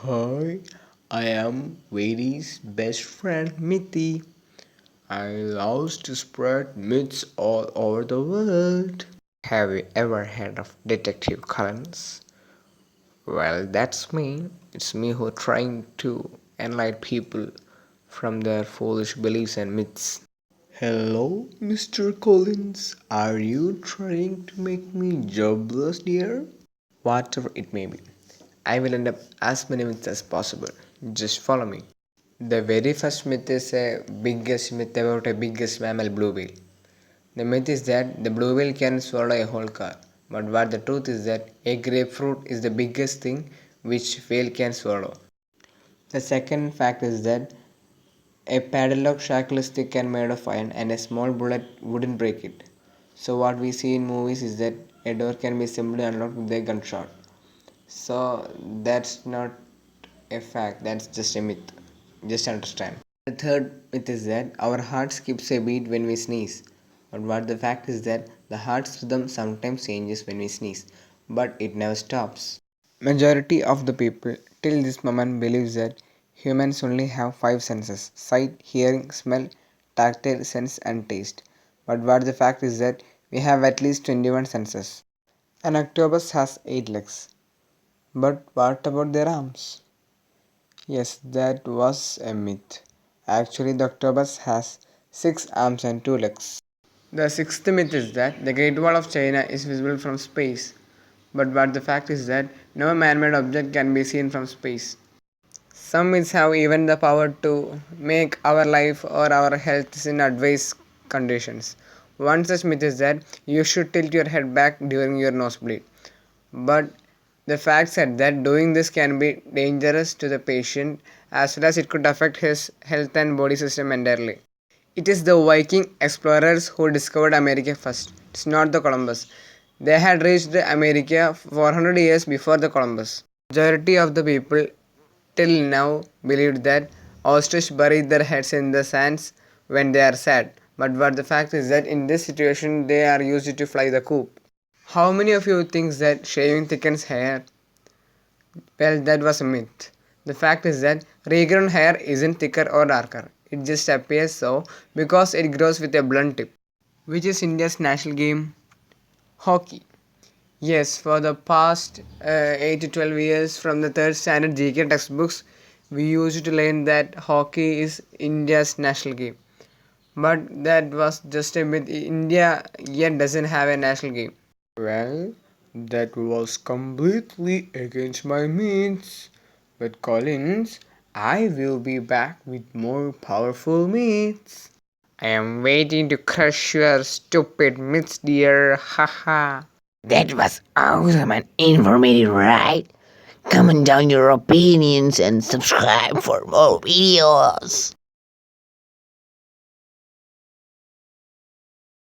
Hi, I am Vedi's best friend Miti. I love to spread myths all over the world. Have you ever heard of Detective Collins? Well, that's me. It's me who trying to enlighten people from their foolish beliefs and myths. Hello, Mr. Collins. Are you trying to make me jobless, dear? Whatever it may be. I will end up as many myths as possible. Just follow me. The very first myth is a biggest myth about a biggest mammal blue whale. The myth is that the blue whale can swallow a whole car. But what the truth is that a grapefruit is the biggest thing which whale can swallow. The second fact is that a padlock shackle is thick and made of iron and a small bullet wouldn't break it. So what we see in movies is that a door can be simply unlocked with a gunshot. So that's not a fact, that's just a myth. Just understand. The third myth is that our heart skips a beat when we sneeze. But what the fact is that the heart's rhythm sometimes changes when we sneeze, but it never stops. Majority of the people till this moment believes that humans only have five senses: sight, hearing, smell, tactile sense and taste. But what the fact is that we have at least 21 senses. An octopus has 8 legs. But what about their arms? Yes, that was a myth. Actually, the octopus has 6 arms and 2 legs. The sixth myth is that the Great Wall of China is visible from space. But the fact is that no man made object can be seen from space. Some myths have even the power to make our life or our health in adverse conditions. One such myth is that you should tilt your head back during your nosebleed. But the fact said that doing this can be dangerous to the patient as well as it could affect his health and body system entirely. It is the Viking explorers who discovered America first. It's not the Columbus. They had reached America 400 years before the Columbus. Majority of the people till now believed that ostrich buried their heads in the sands when they are sad. But the fact is that in this situation they are used to fly the coop. How many of you think that shaving thickens hair? Well, that was a myth. The fact is that regrown hair isn't thicker or darker. It just appears so because it grows with a blunt tip. Which is India's national game? Hockey. Yes, for the past 8 to 12 years from the third standard GK textbooks, we used to learn that hockey is India's national game. But that was just a myth. India yet doesn't have a national game. Well, that was completely against my means. But Collins, I will be back with more powerful myths. I am waiting to crush your stupid myths, dear. Haha. That was awesome and informative, right? Comment down your opinions and subscribe for more videos.